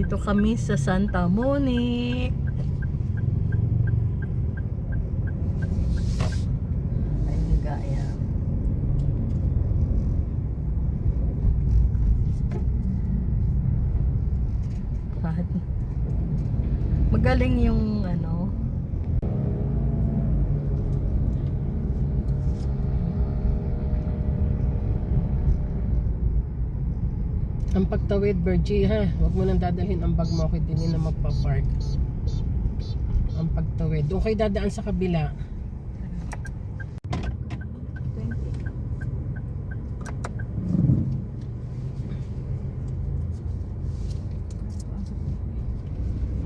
Dito kami sa Santa Monique. Ay, gaya. Magaling yung ano. Ang pagtawid, Virgie, ha? Huwag mo nang dadalhin ang bag mo. Okay, din na magpa-park. Ang pagtawid. Doon kayo dadaan sa kabila.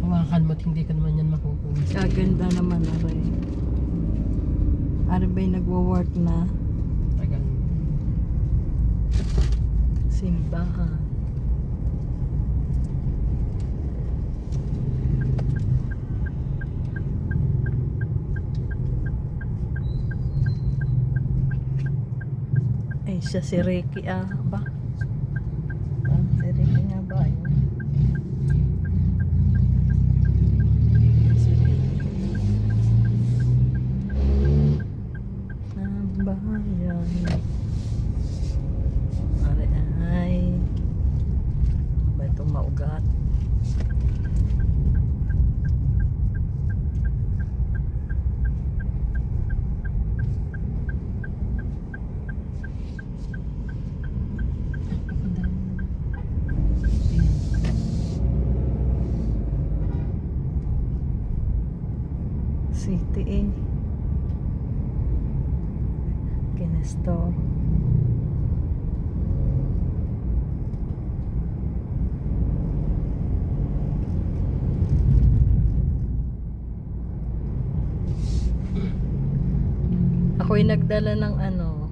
Hawakan mo at hindi ka naman yan makukuha. Kaganda naman, Aray. Aray ba'y nagwo-work na? Tagal. Simbahan. Ay, siya si Ricky ba? Si Ricky nga ba? Yun? Ang bayan. Ay. Ano ba itong maugat? City eh. Kinesto. Ako'y nagdala ng ano.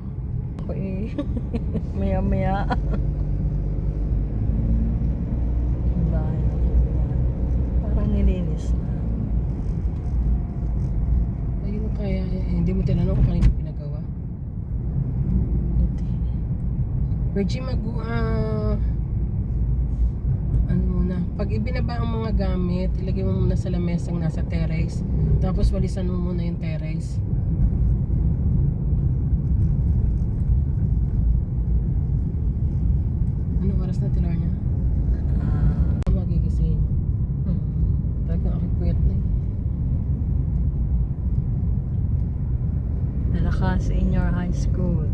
Ako'y maya-maya. Bahay na. Parang nilinis na. Ayun, kaya hindi mo tinanong kung kanino pinagawa. Hindi. Virgie, ano muna, pag ibinaba ang mga gamit, ilagay mo muna sa lamesang nasa terrace, tapos walisan mo muna yung terrace. Anong oras na tilar niya? Magigising. Talagang ako puyat na eh. Malakas Senior High School.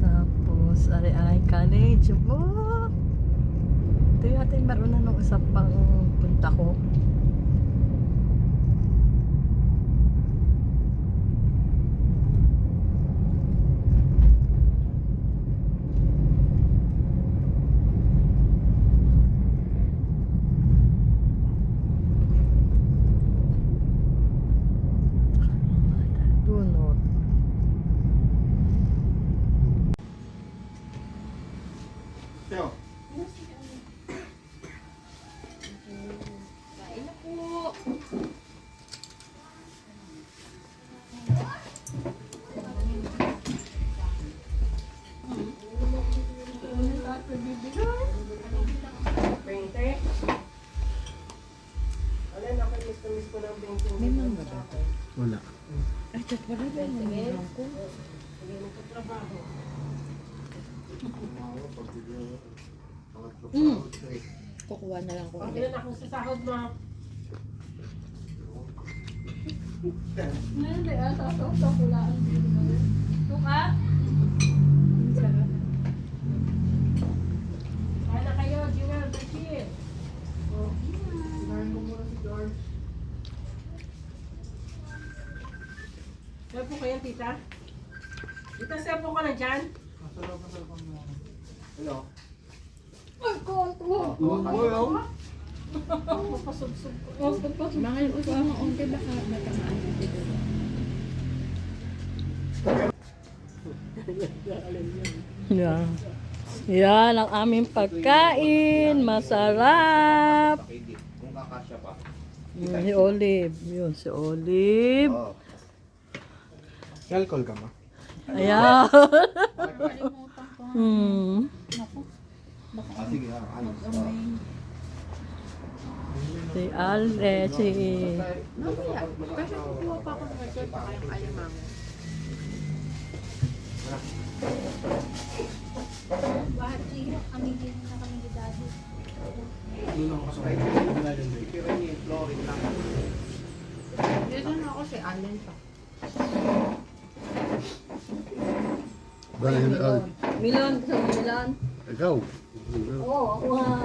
Tapos, Ari-Ari College. Oh! Ito yata yung maruna nung isa pang punta ko. Dunot. Teo. Kain na po. Alin, ako miss ko ng 20. May mangga ba ito? Wala. Ay, chat pa rin ba yung ko? Kukuha na lang ko. Ilan ako sa sahod mo? Hindi, sa kulaan. Tuka? Kaya na kayo, Jewel, Bashir. Sinahin mo muna si George. Saan po kayo, tita? Tita, saan po ka na dyan? Hello. Ay, konto! Pasubsub ko. Mga uso ang onte baka matamaan dito. Yeah. Yan ang aming pagkain. Masarap. Kung kakasya pa. Si Olive. Yun, si Olive. Oo. Alcohol ka ma? Ayan. Kalimutan ko. Hmm. Naku. sige, ayos. Si Alde, si... Mamaya. Kasi kukuha pa ako ng record pa kayong alimang. Bakit siya? Kami din na kami ni Daddy. Dito na ako si Allen pa. Milon, gusto mo Milon? Ikaw. Oo, ako nga.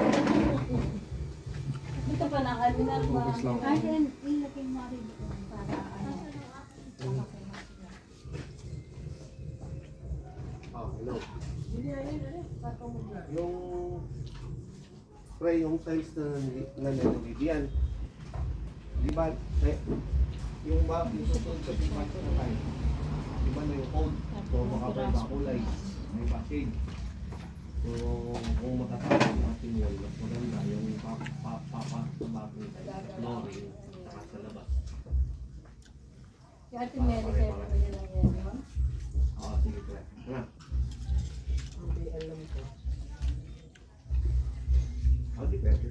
Ito pa na, Alminar ba? Allen, ilagay mo rin doon para ano. Hello. Yung spray, yung size na nangyayari, di ba, yung susunod sa pipa ito na tayo, di ba na yung code, so makapay kulay, may shade. So, kung matatapos yung ating wall, mas maganda yung papapapapapin tayo, flooring, saka sa labas. Si Ate Mary, kaya pa rin lang yan, no? Oo, sige po. Ano? Hindi alam ko. Di pwede.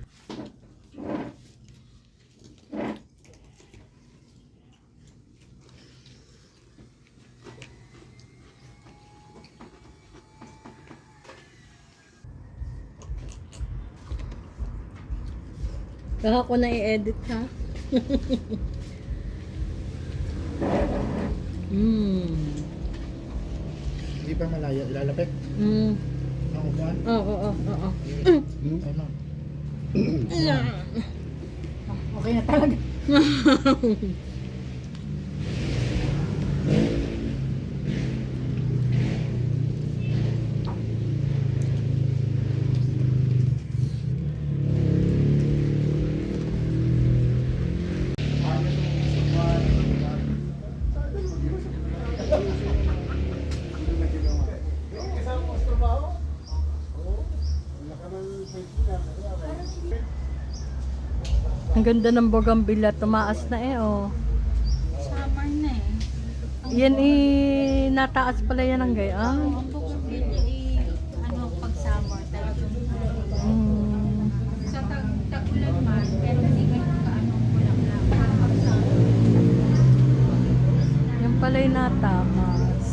Baka ko na i-edit ha. Hindi pa malaya. Ilalapit. Ang upuan. Oo, oo, oo. Ano? Okay na talaga. Ang ganda ng bougainvillea, tumaas na eh, oh. Summer na eh. Yan nataas pala yan ang gayaan. Ang bougainvillea ano pag summer talagang sa tag-ulan man, pero hindi ganun kaano bulaklak. Para pag summer. Yan pala yung nataas.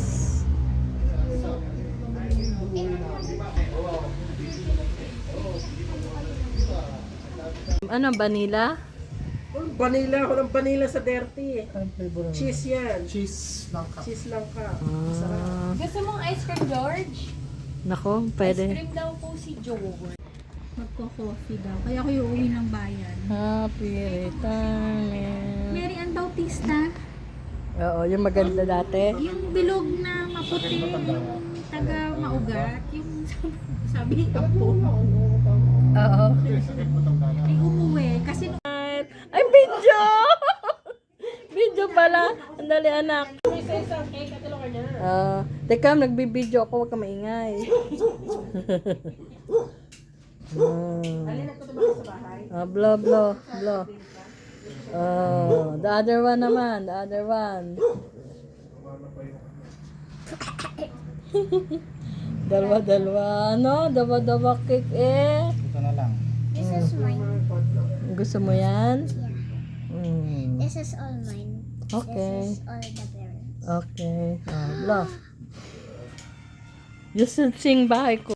Ano, vanilla? Vanilla, walang vanilla sa dirty. Anong flavor? Cheese yan. Cheese lang ka. Cheese lang ka. Ah, Gusto mong ice cream, George? nako, Ice pwede. cream daw po si George. Magko-coffee daw. Kaya ako yung uwi ng bayan. Happy retirement. Mary Ann Bautista. Oo, yung maganda dati. Yung bilog na maputi. Taga maugat. Yung sabi ni Apo. Oo. Ay umuwi. Kasi nung Ay, video! Video pala. Andali, anak. May isang cake at tulungan niya. Teka, nagbibideo ako. Huwag ka maingay. Alin nagtutubak sa bahay? Blow, blow, blow. The other one naman. The other one. Dalawa-dalawa. Ano? Dalawa-dalawa cake eh. Ito na lang. This is mine. Gusto mo yan? Yeah. Mm. This is all mine. Okay. This is all the parents. Okay. Blow. You should sing bahay ko.